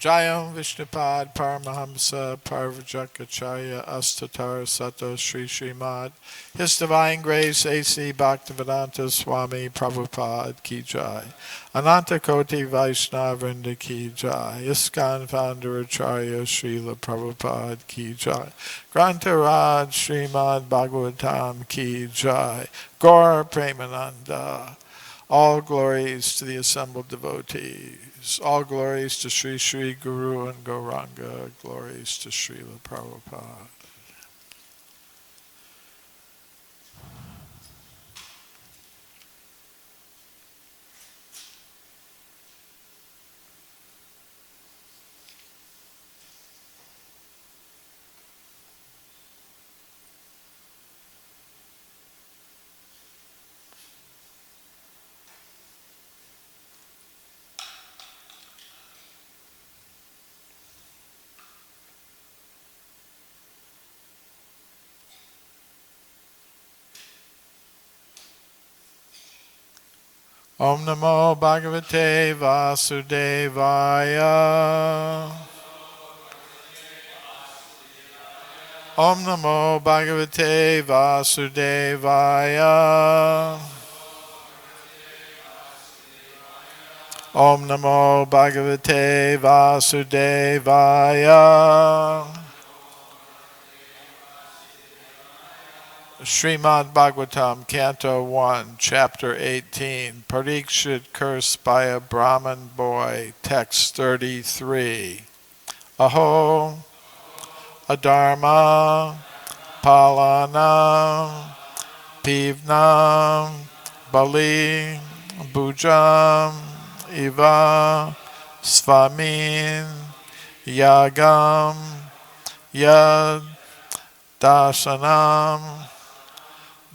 Jayam Vishnupad Paramahamsa Parvajakacharya Astatar Sato Sri Srimad. His Divine Grace A.C. Bhaktivedanta Swami Prabhupada Ki Jai. Ananta Koti Vaishnavrinda Ki Jai. ISKCON Founder Acharya Srila Prabhupada Ki Jai. Grantaraj Srimad Bhagavatam Ki Jai. Gaur Premananda. All glories to the assembled devotees. All glories to Sri Sri Guru and Gauranga. Glories to Srila Prabhupada. Om Namo Bhagavate Vasudevaya. Om Namo Bhagavate Vasudevaya. Om Namo Bhagavate Vasudevaya. Srimad Bhagavatam, Canto 1, Chapter 18, Parikshit cursed by a Brahmin boy, Text 33. Aho, Adharma, Palana, Pivnam, Bali, Bhujam, Iva, Svamin, Yagam, Yad, Dasanam,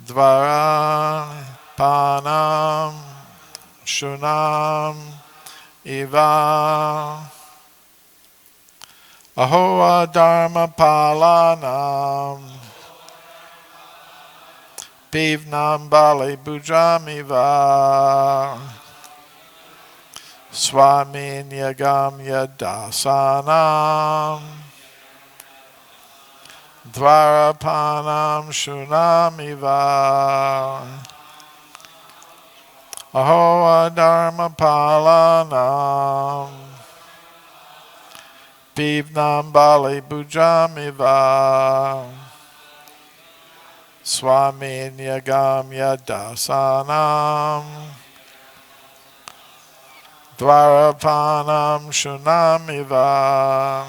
Dvara, Panam, Shunam, Iva, Ahoa Dharma Palanam, Pivnam Bali Bujam Iva, Swamin Yagam Yadasanam, Dvarapanam Shunamiva, Ahoa Dharma Palanam, Pivnam Bali Bujamiva, Swamin Yagam Yadasanam, Dvarapanam Shunamiva,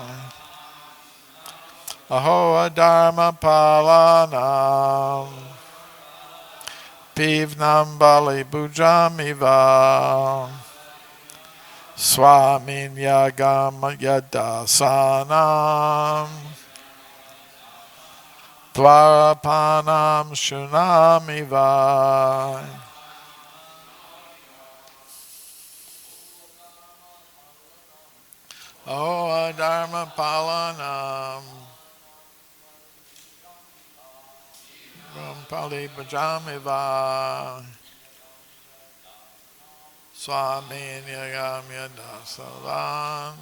Ahoa Dharma Palanam, Pivnam Bali Bujamiva, Swamin Yagam Yadasanam, Dvarapanam Shunamiva. Ahoa Dharma Palanam, Pali Bujamiva, Swami Niyagam Yadasavan,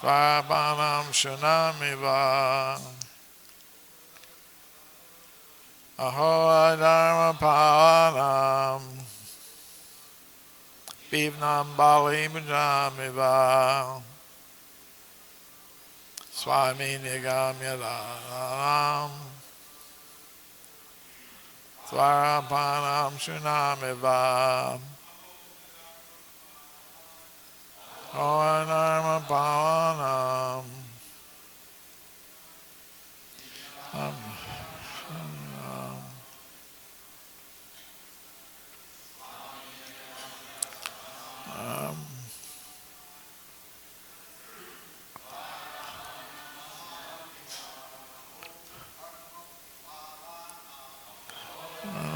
Dvarapanam Shunamiva, Ahoa Dharma Palanam, Pivnam Bali Bujamiva, Swami Niyagam Yadasavan, Dvarapanam Shunamiva, Ahoa Dharma Palanam,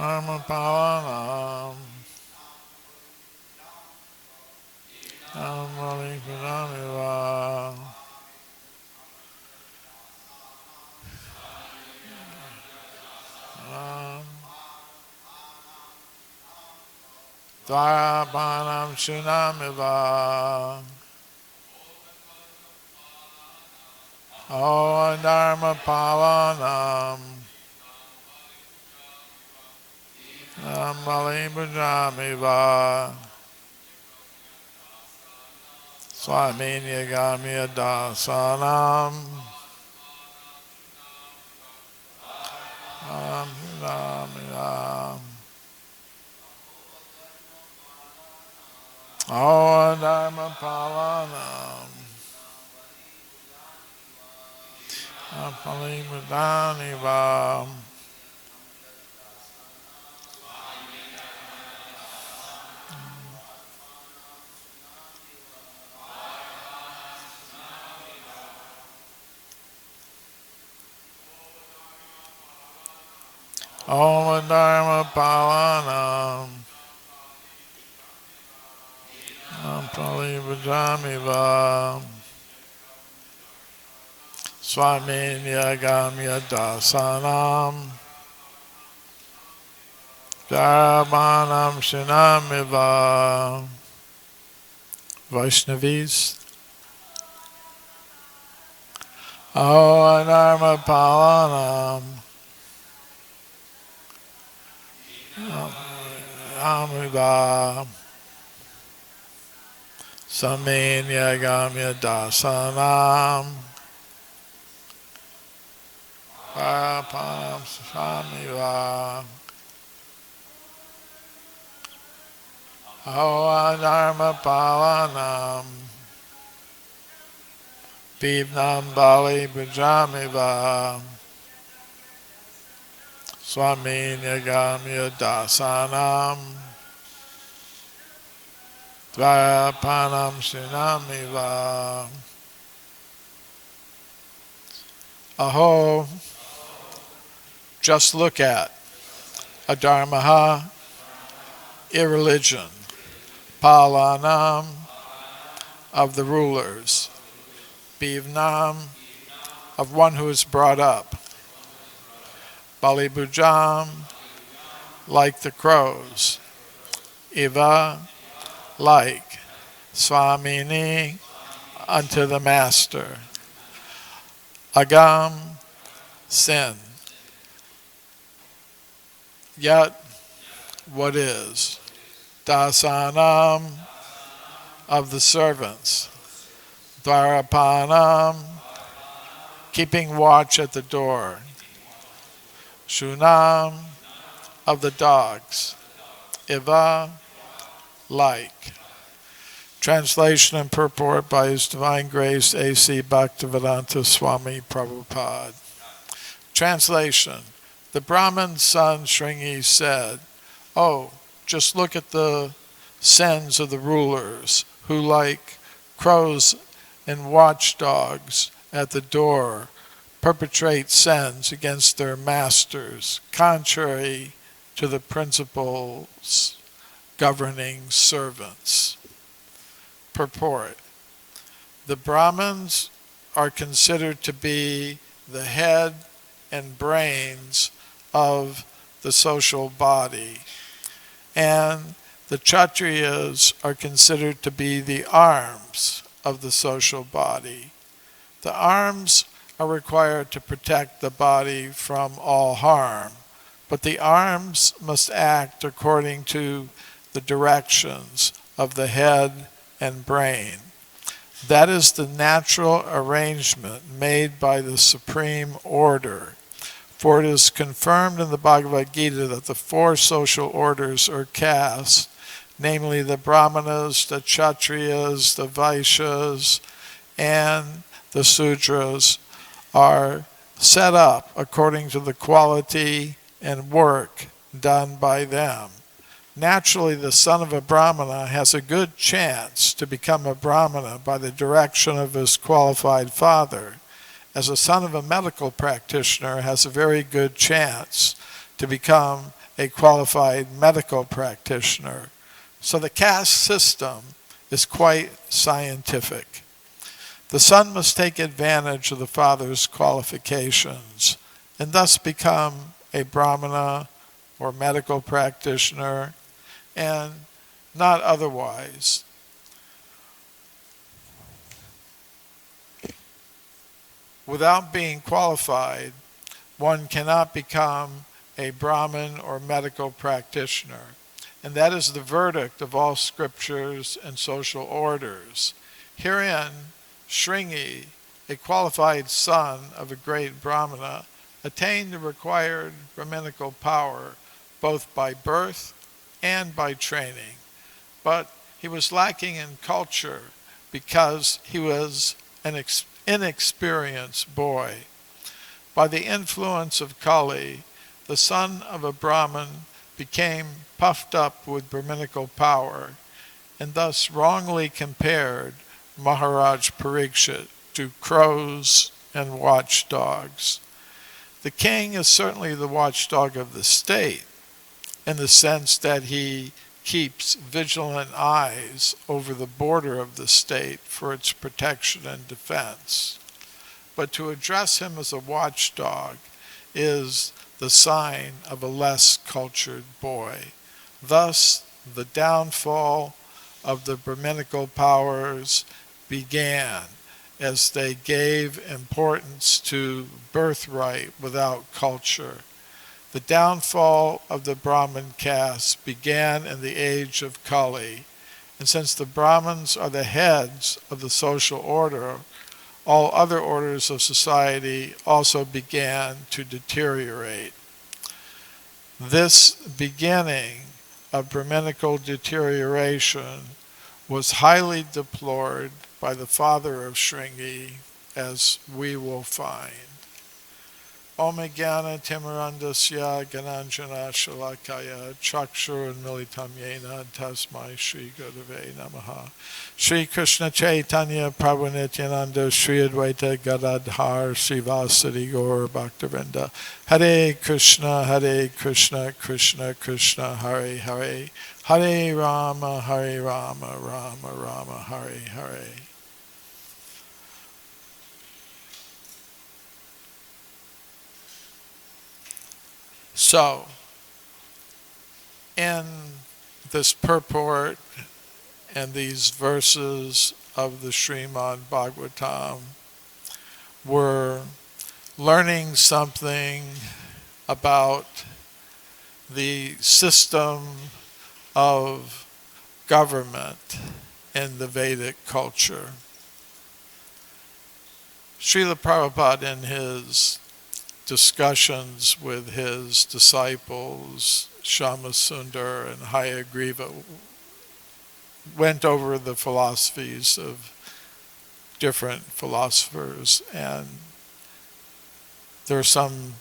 Dharma Palanam, Amali Pujamiva, Dvarapanam Shunamiva. O Dharma Pavanam Namali Bujamiva Swaminya Gamya Dasanam Namila O Dharma Pavanam Namali Bujamiva Om Dharma Pavanam Ampali Vajamiva Swaminya Gamya Dasanam Dharmanam Shinamiva. Vaishnavis. O Dharma Pavanam Amiva Saminya Gamya Dasanam Parapanam Samiva O Dharma Pavanam Bibnam Bali Bujamiva Swaminya Gamya Dasanam Dvarapanam Shinamiva. Aho, just look at Adharmaha, irreligion, Palanam, of the rulers, Bivnam, of one who is brought up, Balibujam, like the crows, Iva, like, Swamini, unto the master, Agam, sin. Yet, what is? Dasanam, of the servants, Dvarapanam, keeping watch at the door, Shunam, of the dogs, Iva, like. Translation and purport by His Divine Grace A.C. Bhaktivedanta Swami Prabhupada. Translation. The Brahmin son Shringi said, "Oh, just look at the sins of the rulers who, like crows and watchdogs at the door, perpetrate sins against their masters, contrary to the principles governing servants." Purport. The Brahmins are considered to be the head and brains of the social body, and the Kshatriyas are considered to be the arms of the social body. The arms are required to protect the body from all harm, but the arms must act according to the directions of the head and brain. That is the natural arrangement made by the Supreme Order, for it is confirmed in the Bhagavad Gita that the four social orders or castes, namely the Brahmanas, the Kshatriyas, the Vaishyas, and the Sudras, are set up according to the quality and work done by them. Naturally, the son of a Brahmana has a good chance to become a Brahmana by the direction of his qualified father, as a son of a medical practitioner has a very good chance to become a qualified medical practitioner. So the caste system is quite scientific. The son must take advantage of the father's qualifications and thus become a Brahmana or medical practitioner, and not otherwise. Without being qualified, one cannot become a Brahmin or medical practitioner. And that is the verdict of all scriptures and social orders. Herein, Shringi, a qualified son of a great Brahmana, attained the required Brahminical power both by birth and by training. But he was lacking in culture because he was an inexperienced boy. By the influence of Kali, the son of a Brahmin became puffed up with Brahminical power, and thus wrongly compared Maharaj Parikshit to crows and watchdogs. The king is certainly the watchdog of the state, in the sense that he keeps vigilant eyes over the border of the state for its protection and defense. But to address him as a watchdog is the sign of a less cultured boy. Thus, the downfall of the Brahminical powers began as they gave importance to birthright without culture. The downfall of the Brahmin caste began in the age of Kali, and since the Brahmins are the heads of the social order, all other orders of society also began to deteriorate. This beginning of Brahminical deterioration was highly deplored by the father of Shringi, as we will find. Om Jnana Timirandasya Gananjana Shalakaya Chakshur Militam Yena Tasmai Shri Gurave Namaha. Shri Krishna Chaitanya Prabhu Nityananda Shri Advaita Gadadhar Srivasadi Gaur Bhaktivinoda. Hare Krishna Krishna Krishna Hare Hare. Hare Rama Rama Rama Hare Hare. So, in this purport and these verses of the Srimad Bhagavatam, we're learning something about the system of government in the Vedic culture. Srila Prabhupada, in his discussions with his disciples, Shamasundar and Hayagriva, went over the philosophies of different philosophers, and there are some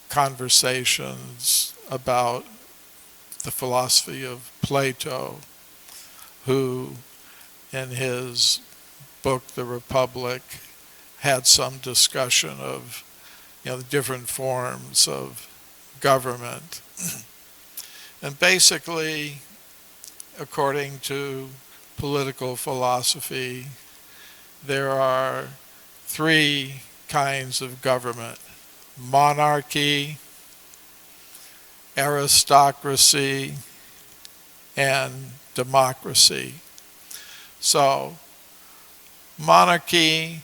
conversations about the philosophy of Plato, who in his book, The Republic, had some discussion of the different forms of government. And basically, according to political philosophy, there are three kinds of government: monarchy, aristocracy, and democracy. So, monarchy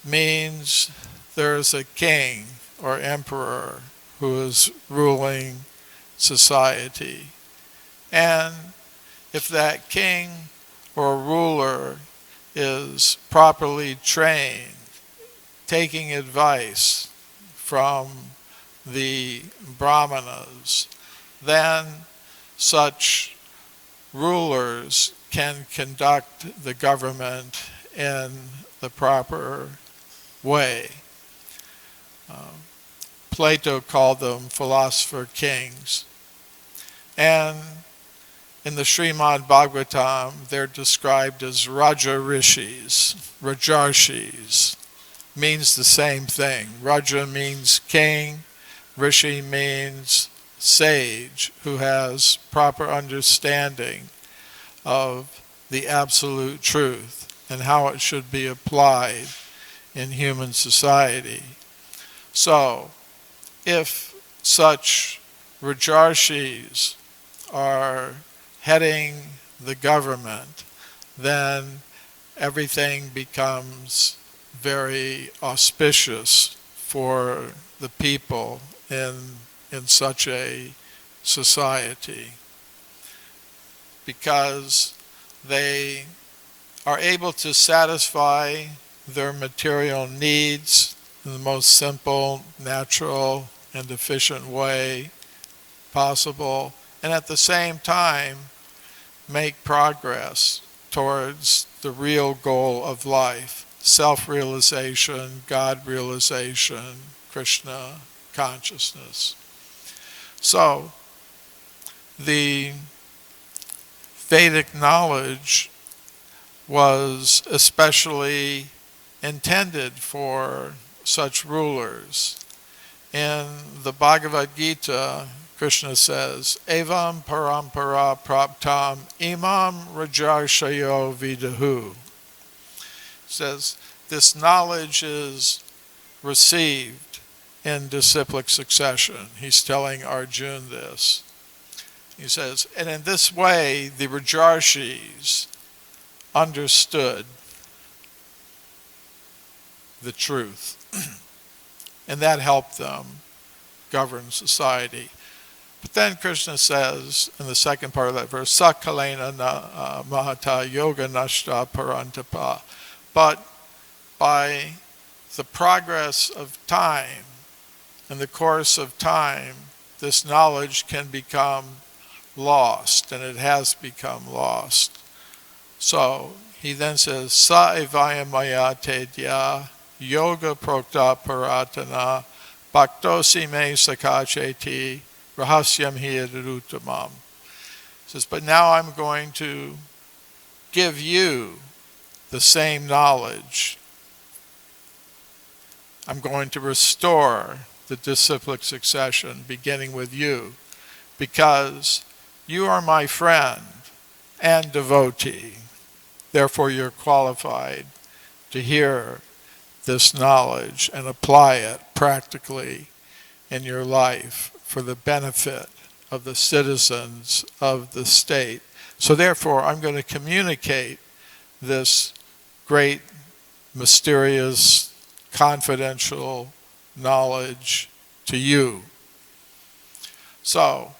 means there's a king or emperor who is ruling society. And if that king or ruler is properly trained, taking advice from the brahmanas, then such rulers can conduct the government in the proper way. Plato called them philosopher kings. And in the Srimad Bhagavatam, they're described as Raja Rishis, Rajarshis. Means the same thing. Raja means king, Rishi means sage, who has proper understanding of the absolute truth and how it should be applied in human society. So, if such Rajarshis are heading the government, then everything becomes very auspicious for the people in such a society, because they are able to satisfy their material needs in the most simple, natural, and efficient way possible, and at the same time make progress towards the real goal of life: self-realization, God-realization, Krishna consciousness. So, the Vedic knowledge was especially intended for such rulers. In the Bhagavad Gita, Krishna says, Evam parampara praptam imam rajarshayo vidahu. He says, this knowledge is received in disciplic succession. He's telling Arjuna this. He says, and in this way, the Rajarshis understood the truth. And that helped them govern society. But then Krishna says in the second part of that verse, Sakalena mahata yoga nashta parantapa. But by the progress of time, in the course of time, this knowledge can become lost, and it has become lost. So he then says, Sa evaya maya tedya yoga prokta paratana bhaktosi me sakacheti rahasyam hiyadutamam. He says, but now I'm going to give you the same knowledge. I'm going to restore the disciplic succession, beginning with you, because you are my friend and devotee. Therefore, you're qualified to hear this knowledge and apply it practically in your life for the benefit of the citizens of the state. So therefore, I'm going to communicate this great, mysterious, confidential knowledge to you. So,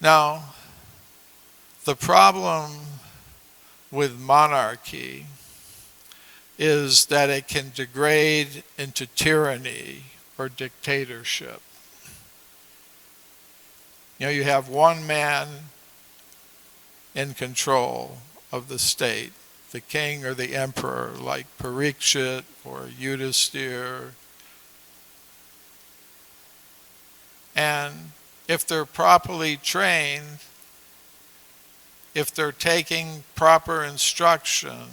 now, the problem with monarchy is that it can degrade into tyranny or dictatorship. You know, you have one man in control of the state, the king or the emperor, like Parikshit or Yudhisthira. And if they're properly trained, if they're taking proper instruction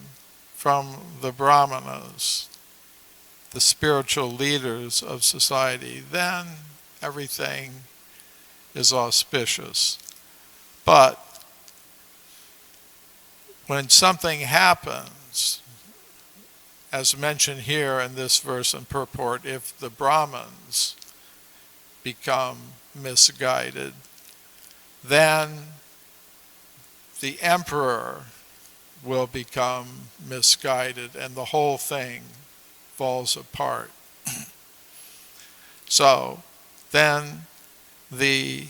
from the brahmanas, the spiritual leaders of society, then everything is auspicious. But when something happens, as mentioned here in this verse and purport, if the Brahmins become misguided, then the emperor will become misguided and the whole thing falls apart. So then the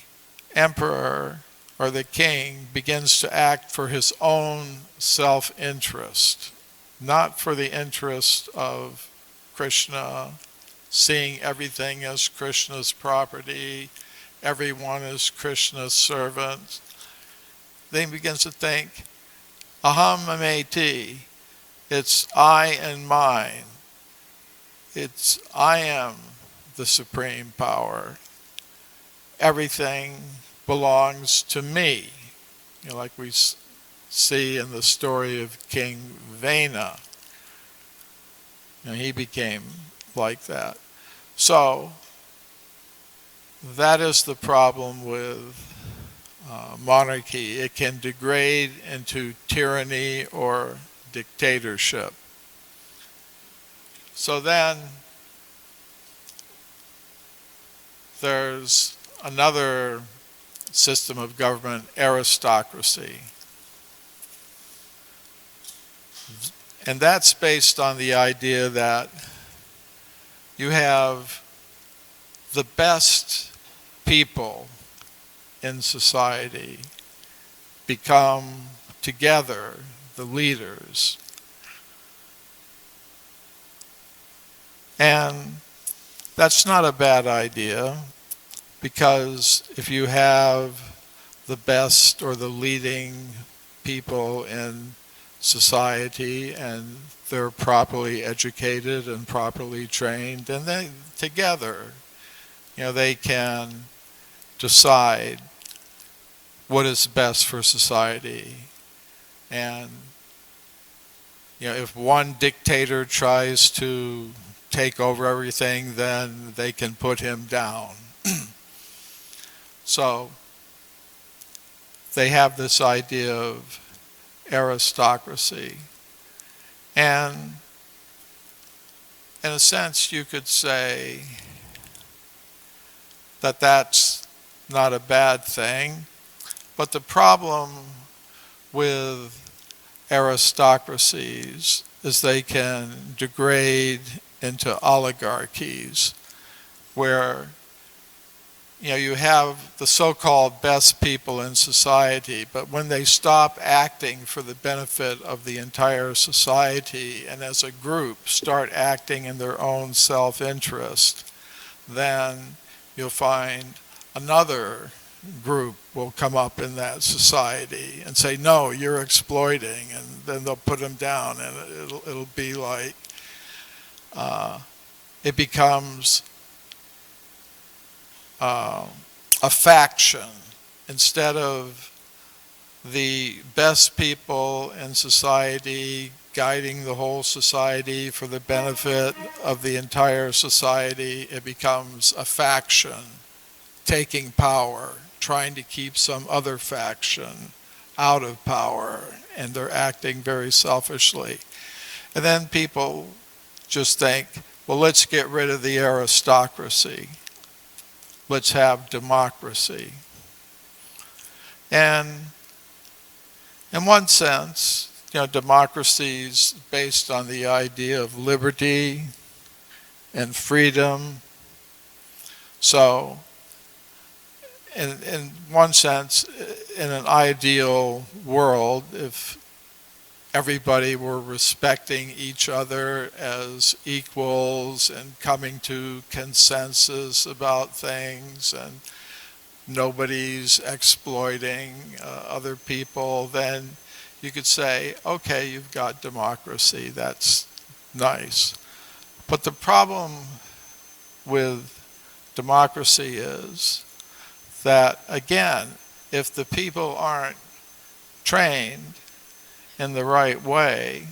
emperor or the king begins to act for his own self-interest, not for the interest of Krishna, seeing everything as Krishna's property, everyone is Krishna's servant. Then he begins to think, aham mameti, it's I and mine. It's I am the supreme power. Everything belongs to me. You know, like we see in the story of King Vena. You know, he became like that. So that is the problem with monarchy. It can degrade into tyranny or dictatorship. So then there's another system of government, aristocracy. And that's based on the idea that you have the best people in society become together the leaders. And that's not a bad idea, because if you have the best or the leading people in society and they're properly educated and properly trained, then they together, they can decide what is best for society. And if one dictator tries to take over everything, then they can put him down. So they have this idea of aristocracy. And in a sense, you could say that that's not a bad thing. But the problem with aristocracies is they can degrade into oligarchies, where you have the so-called best people in society, but when they stop acting for the benefit of the entire society and as a group start acting in their own self-interest, then you'll find another group will come up in that society and say, no, you're exploiting, and then they'll put them down, and it'll be like it becomes a faction instead of the best people in society guiding the whole society for the benefit of the entire society. It becomes a faction taking power, trying to keep some other faction out of power, and they're acting very selfishly. And then people just think, well, let's get rid of the aristocracy. Let's have democracy. And in one sense, democracy is based on the idea of liberty and freedom. So, in one sense, in an ideal world, if everybody were respecting each other as equals and coming to consensus about things, and nobody's exploiting other people, then you could say, okay, you've got democracy, that's nice. But the problem with democracy is that, again, if the people aren't trained in the right way,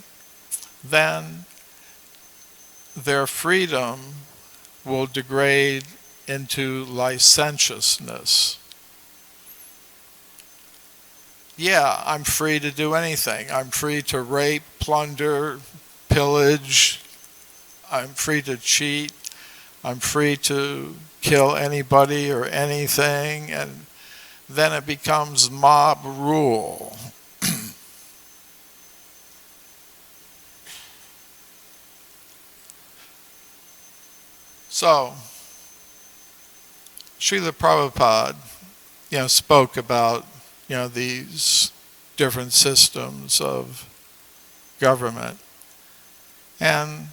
then their freedom will degrade into licentiousness. Yeah, I'm free to do anything. I'm free to rape, plunder, pillage. I'm free to cheat. I'm free to kill anybody or anything. And then it becomes mob rule. So, Srila Prabhupada, spoke about, these different systems of government. And,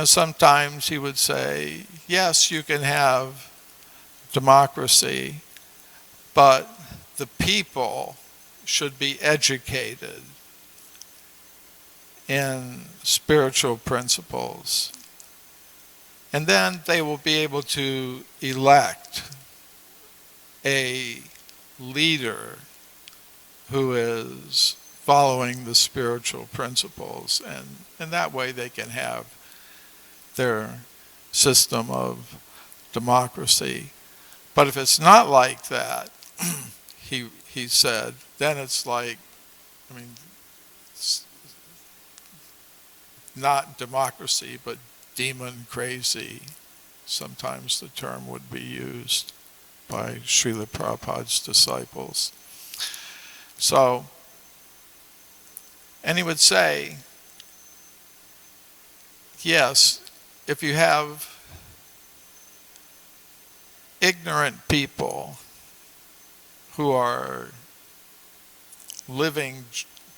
sometimes he would say, yes, you can have democracy, but the people should be educated in spiritual principles. And then they will be able to elect a leader who is following the spiritual principles. And that way they can have their system of democracy. But if it's not like that, he said, then it's like, it's not democracy, but demon crazy, sometimes the term would be used. by Srila Prabhupada's disciples. So, and he would say, yes, if you have ignorant people who are living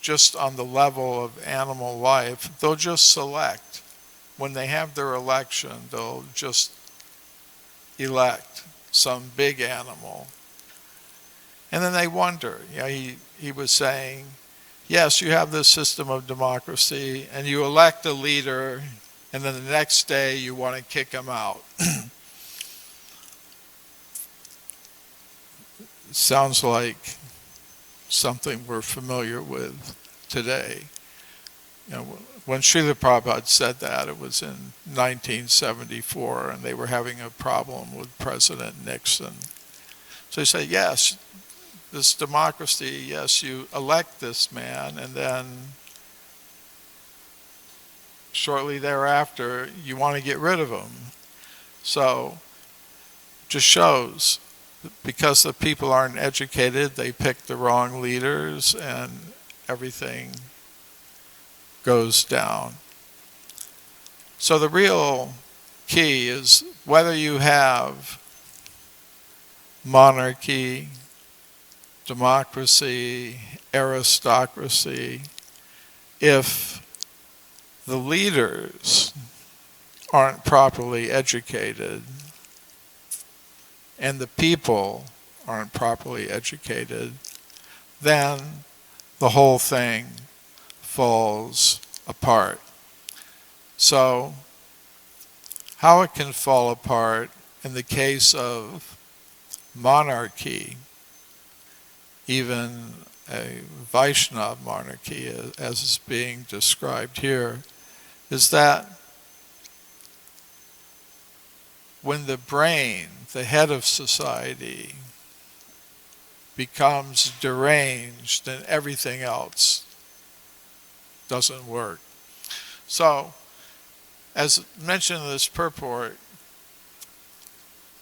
just on the level of animal life, they'll just select. When they have their election, they'll just elect some big animal. And then they wonder, he was saying, yes, you have this system of democracy, and you elect a leader, and then the next day you want to kick him out. Sounds like something we're familiar with today. When Srila Prabhupada said that, it was in 1974, and they were having a problem with President Nixon. So he said, yes, this democracy, yes, you elect this man, and then shortly thereafter, you want to get rid of him. So, just shows, because the people aren't educated, they pick the wrong leaders, and everything goes down. So the real key is whether you have monarchy, democracy, aristocracy, if the leaders aren't properly educated and the people aren't properly educated, then the whole thing falls apart. So, how it can fall apart in the case of monarchy, even a Vaishnava monarchy as is being described here, is that when the brain, the head of society, becomes deranged, then everything else doesn't work. So, as mentioned in this purport,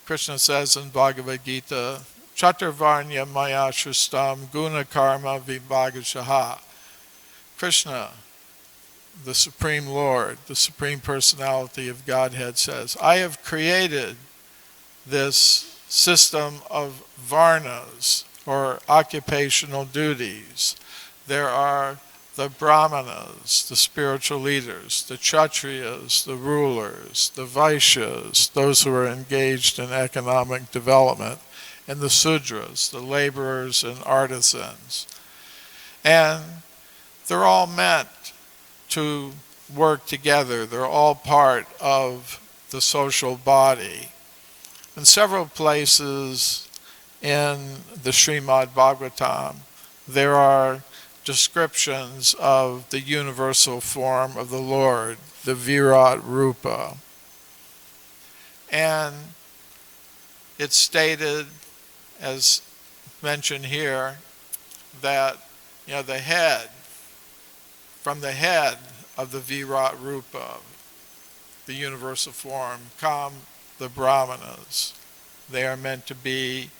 Krishna says in Bhagavad Gita, Chaturvarnya maya shustam guna karma vibhagashaha. Krishna, the Supreme Lord, the Supreme Personality of Godhead, says, I have created this system of varnas, or occupational duties. There are the brahmanas, the spiritual leaders, the kshatriyas, the rulers, the vaishyas, those who are engaged in economic development, and the sudras, the laborers and artisans. And they're all meant to work together. They're all part of the social body. In several places in the Srimad Bhagavatam, there are descriptions of the universal form of the Lord, the Virat Rupa. And it's stated, as mentioned here, that the head, from the head of the Virat Rupa, the universal form, come the brahmanas. They are meant to be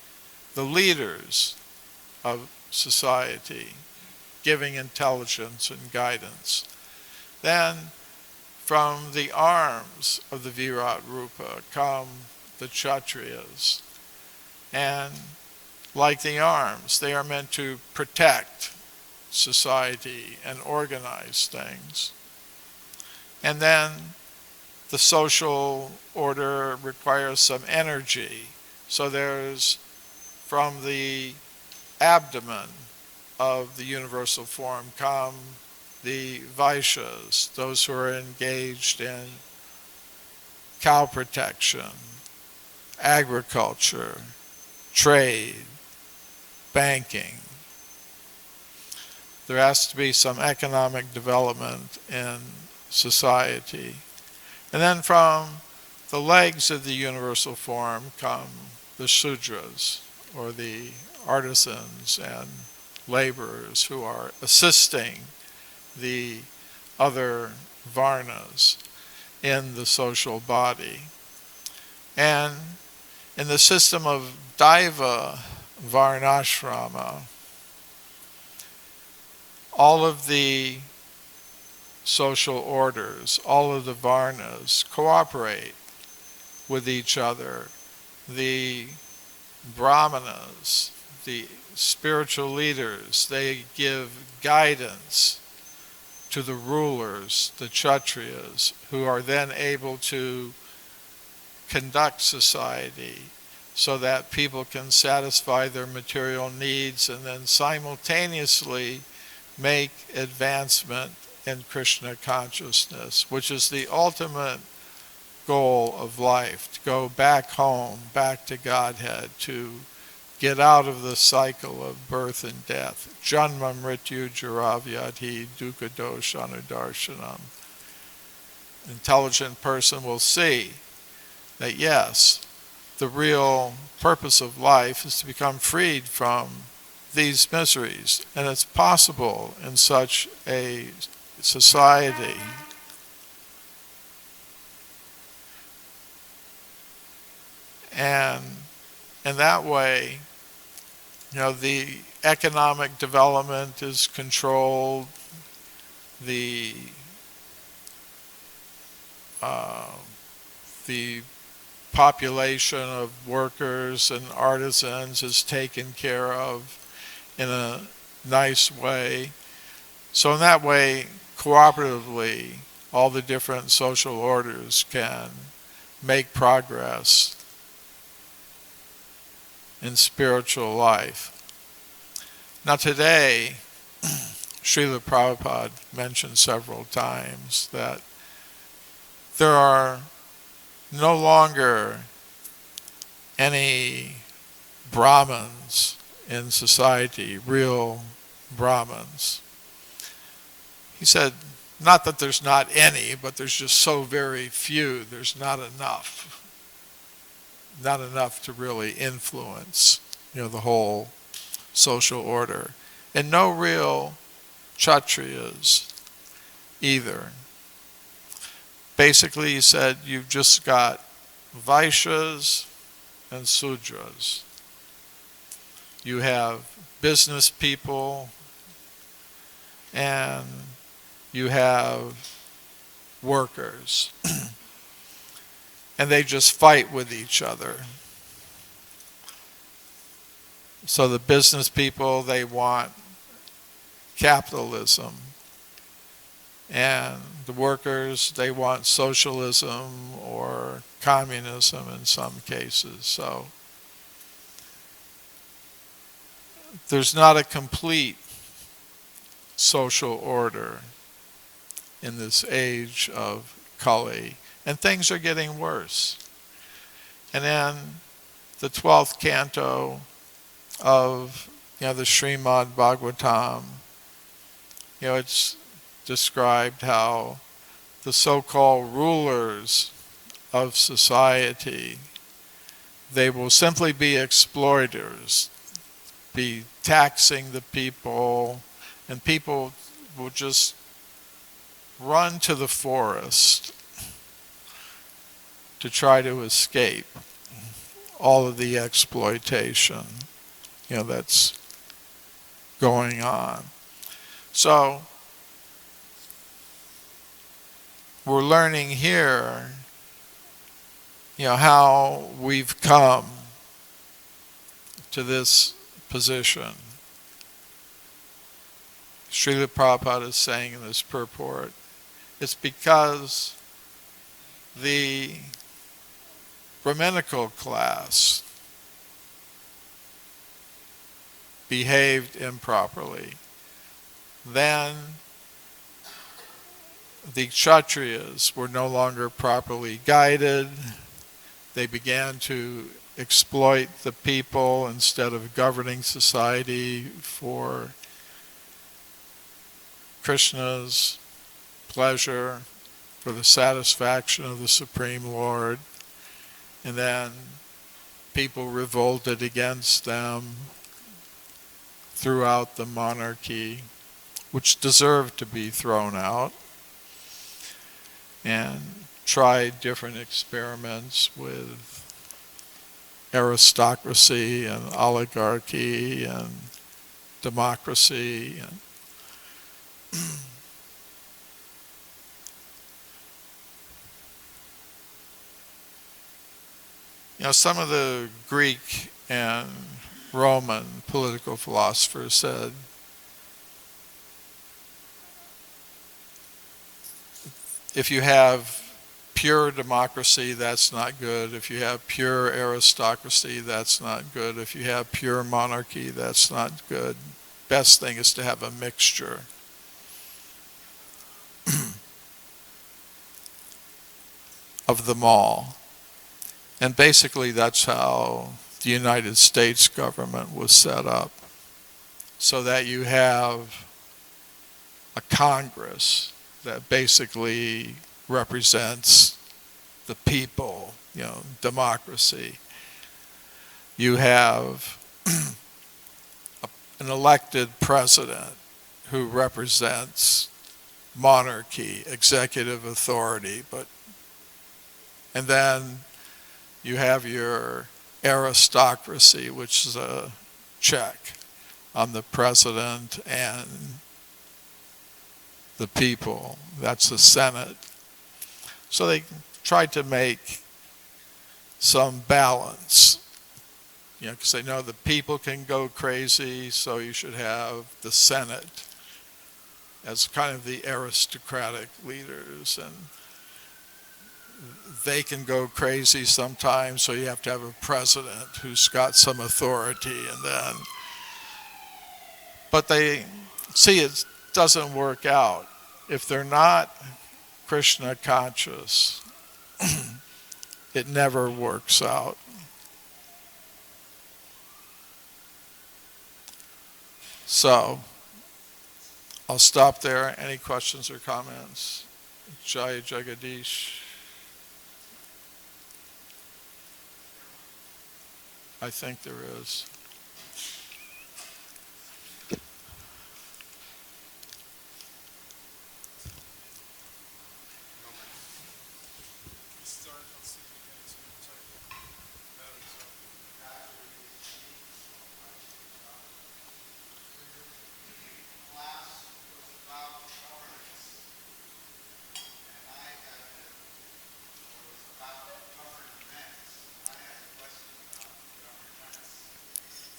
the leaders of society, giving intelligence and guidance. Then, from the arms of the Virat Rupa come the kshatriyas. And like the arms, they are meant to protect society and organize things. And then the social order requires some energy. So there's, from the abdomen of the universal form come the vaishyas, those who are engaged in cow protection, agriculture, trade, banking. There has to be some economic development in society. And then from the legs of the universal form come the Sudras, or the artisans and laborers who are assisting the other Varnas in the social body. And In the system of Daiva Varnashrama, all of the social orders, all of the Varnas cooperate with each other. The Brahmanas, the spiritual leaders, they give guidance to the rulers, the Kshatriyas, who are then able to conduct society so that people can satisfy their material needs and then simultaneously make advancement in Krishna consciousness, which is the ultimate goal of life, to go back home, back to Godhead, to get out of the cycle of birth and death. Janma mrityu jaravyadhi dukkha doshanudarshanam. Intelligent person will see that yes, the real purpose of life is to become freed from these miseries, and it's possible in such a society. And in that way, the economic development is controlled, the population of workers and artisans is taken care of in a nice way. So in that way, cooperatively, all the different social orders can make progress in spiritual life. Now today, Srila Prabhupada mentioned several times that there are no longer any Brahmins in society, real Brahmins. He said, not that there's not any, but there's just so very few, there's not enough. Not enough to really influence, the whole social order. And no real Kshatriyas either. Basically, he said, you've just got Vaishyas and Sudras. You have business people, and you have workers. And they just fight with each other. So the business people, they want capitalism. And the workers, they want socialism or communism in some cases. So there's not a complete social order in this age of Kali. And things are getting worse. And then the 12th canto of the Srimad Bhagavatam, it's described how the so-called rulers of society, they will simply be exploiters, be taxing the people, and people will just run to the forest to try to escape all of the exploitation, that's going on. So we're learning here, how we've come to this position. Srila Prabhupada is saying in this purport, it's because the Brahminical class behaved improperly. Then the Kshatriyas were no longer properly guided. They began to exploit the people instead of governing society for Krishna's pleasure, for the satisfaction of the Supreme Lord. And then people revolted against them throughout the monarchy, which deserved to be thrown out, and tried different experiments with aristocracy and oligarchy and democracy. And some of the Greek and Roman political philosophers said, if you have pure democracy, that's not good. If you have pure aristocracy, that's not good. If you have pure monarchy, that's not good. Best thing is to have a mixture. Of them all. And basically that's how the United States government was set up. So that you have a Congress that basically represents the people, democracy. You have an elected president who represents monarchy, executive authority, and then you have your aristocracy, which is a check on the president and the people. That's the Senate. So they tried to make some balance, because they know the people can go crazy, so you should have the Senate as kind of the aristocratic leaders, and they can go crazy sometimes, so you have to have a president who's got some authority, but they see it doesn't work out. If they're not Krishna conscious, it never works out. So, I'll stop there. Any questions or comments? Jai Jagadish. I think there is.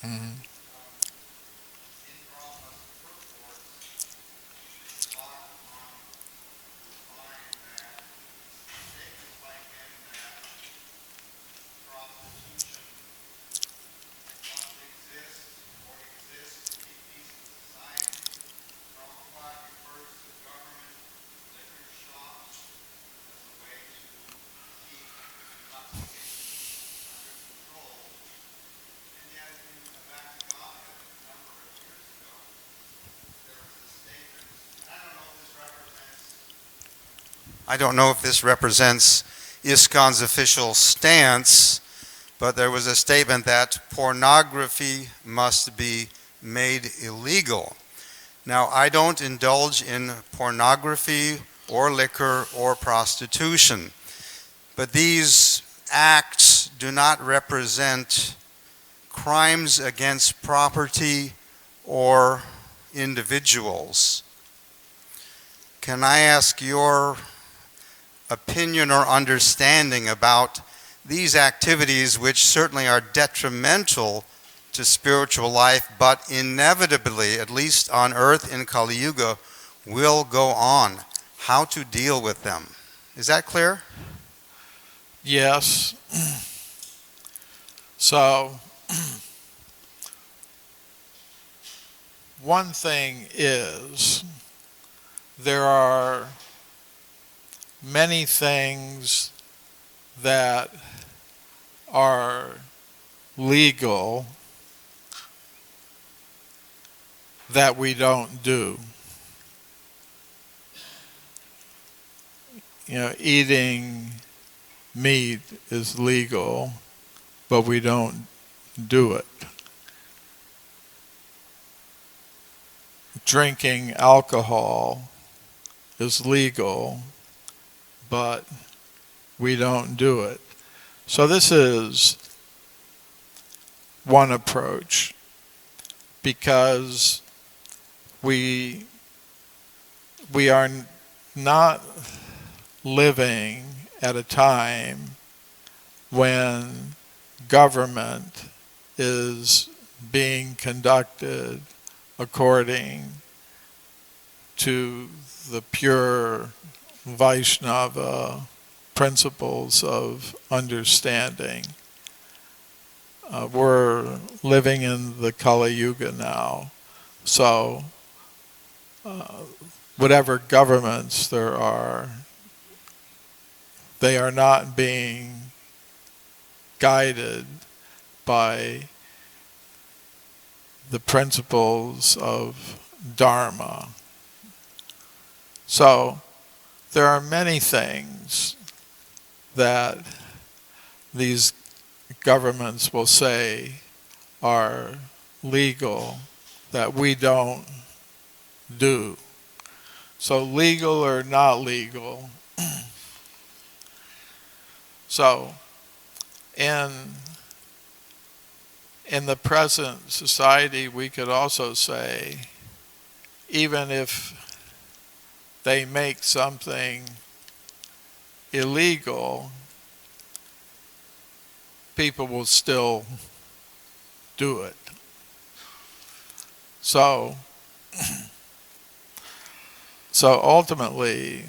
Mm-hmm. I don't know if this represents ISKCON's official stance, but there was a statement that pornography must be made illegal. Now, I don't indulge in pornography or liquor or prostitution, but these acts do not represent crimes against property or individuals. Can I ask your opinion or understanding about these activities, which certainly are detrimental to spiritual life, but inevitably, at least on earth in Kali Yuga, will go on? How to deal with them? Is that clear? Yes. So, one thing is, there are many things that are legal that we don't do. Eating meat is legal, but we don't do it. Drinking alcohol is legal, but we don't do it. So this is one approach, because we are not living at a time when government is being conducted according to the pure Vaishnava principles of understanding. We're living in the Kali Yuga now, so whatever governments there are, they are not being guided by the principles of Dharma. So there are many things that these governments will say are legal that we don't do. So legal or not legal. So in the present society, we could also say, even if they make something illegal, people will still do it. So ultimately,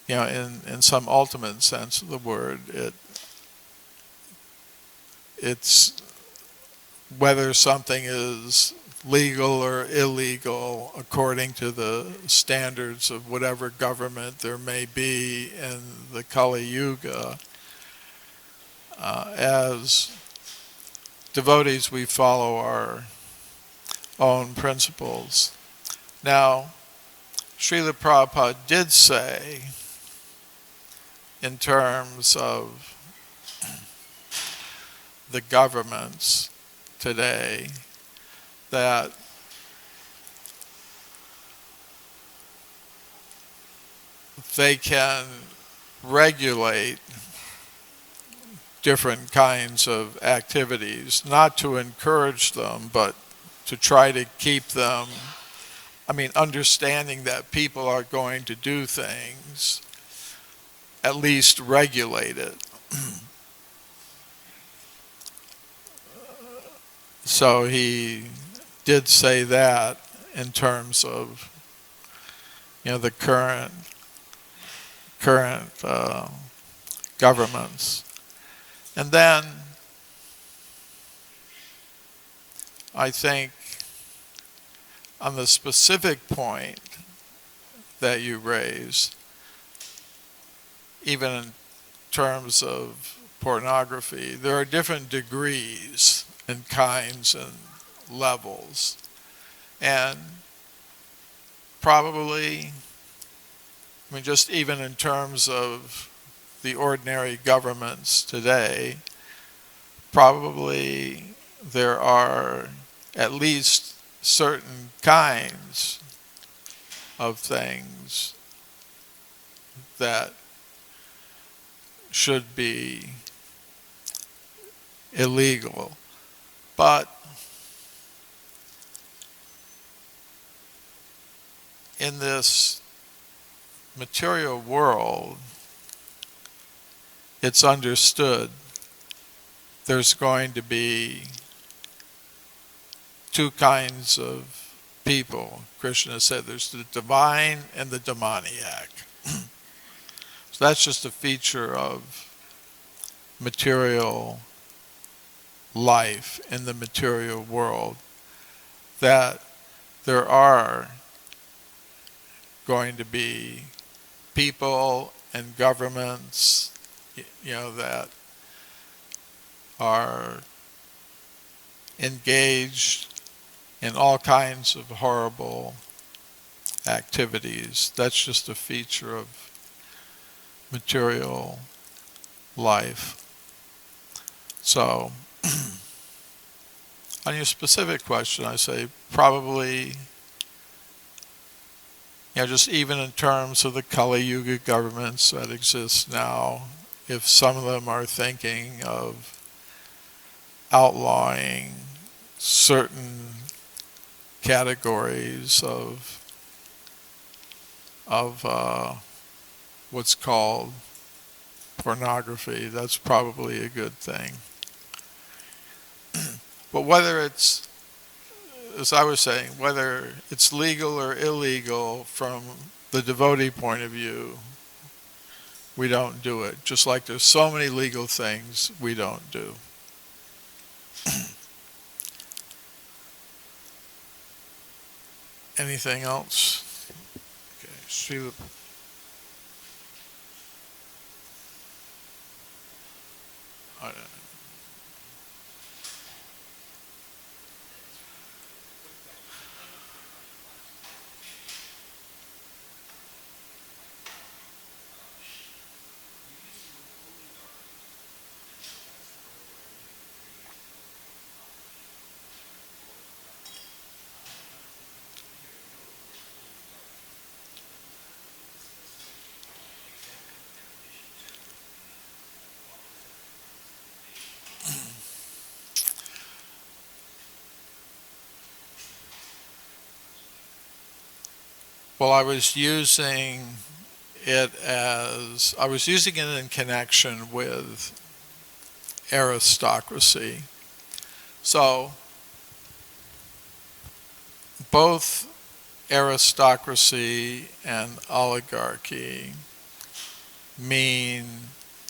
in some ultimate sense of the word, it's whether something is legal or illegal according to the standards of whatever government there may be in the Kali Yuga. As devotees, we follow our own principles. Now, Srila Prabhupada did say, in terms of the governments today, that they can regulate different kinds of activities, not to encourage them, but to try to keep them, understanding that people are going to do things, at least regulate it. So he did say that in terms of, the current governments. And then I think on the specific point that you raised, even in terms of pornography, there are different degrees and kinds and levels. And probably, just even in terms of the ordinary governments today, probably there are at least certain kinds of things that should be illegal. But in this material world, it's understood there's going to be two kinds of people. Krishna said there's the divine and the demoniac. So that's just a feature of material life in the material world, that there are going to be people and governments, that are engaged in all kinds of horrible activities. That's just a feature of material life. So, on your specific question, I say probably, just even in terms of the Kali Yuga governments that exist now, if some of them are thinking of outlawing certain categories of what's called pornography. That's probably a good thing. But whether it's, as I was saying, whether it's legal or illegal from the devotee point of view, we don't do it. Just like there's so many legal things we don't do. Anything else? Okay, Srila. Well, I was using it in connection with aristocracy. So both aristocracy and oligarchy mean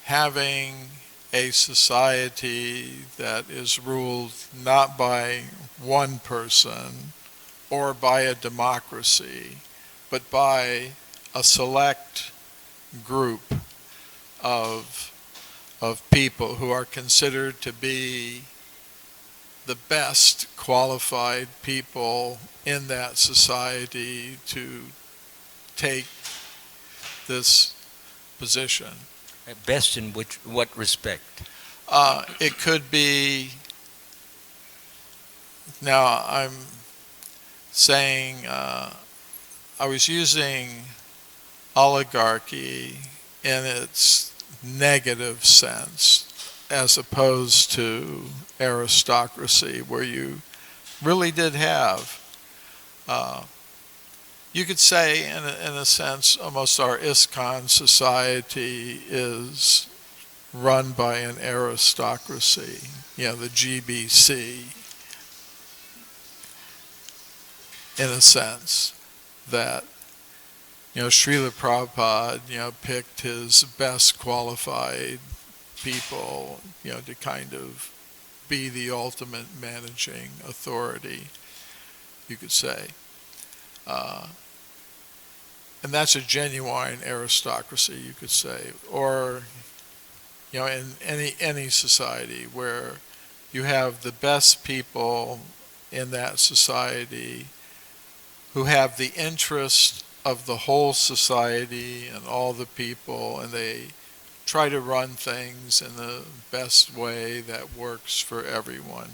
having a society that is ruled not by one person or by a democracy, but by a select group of people who are considered to be the best qualified people in that society to take this position. Best in what respect? It could be, now I'm saying, I was using oligarchy in its negative sense as opposed to aristocracy, where you really did have, you could say in a sense, almost our ISKCON society is run by an aristocracy, the GBC, in a sense that, Srila Prabhupada, picked his best qualified people, to kind of be the ultimate managing authority, you could say. And that's a genuine aristocracy, you could say. Or, in any society where you have the best people in that society who have the interest of the whole society and all the people, and they try to run things in the best way that works for everyone.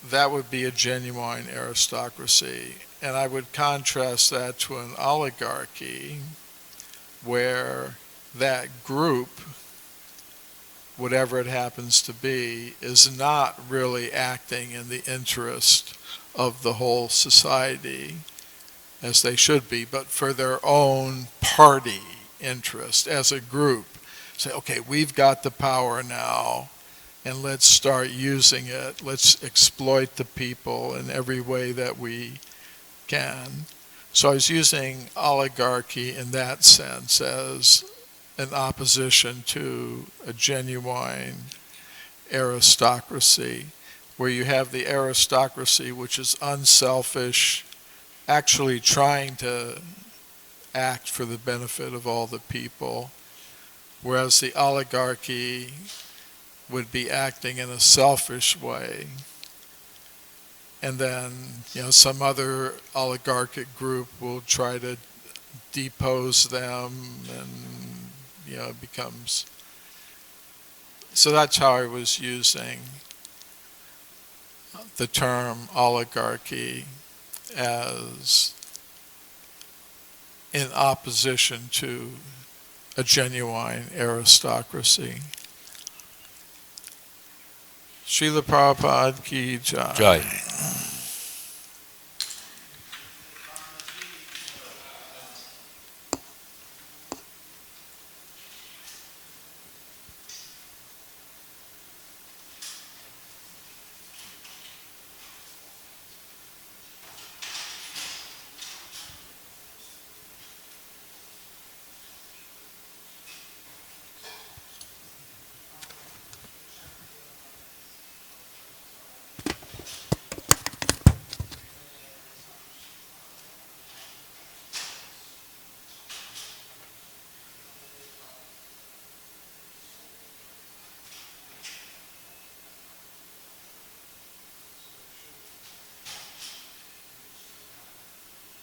That would be a genuine aristocracy. And I would contrast that to an oligarchy where that group, whatever it happens to be, is not really acting in the interest of the whole society as they should be, but for their own party interest as a group. Say, okay, we've got the power now, and let's start using it. Let's exploit the people in every way that we can. So I was using oligarchy in that sense as an opposition to a genuine aristocracy, where you have the aristocracy which is unselfish, actually trying to act for the benefit of all the people, whereas the oligarchy would be acting in a selfish way. And then, some other oligarchic group will try to depose them, and, it becomes... So that's how I was using the term oligarchy as in opposition to a genuine aristocracy. Srila Prabhupada ki jai. Jai.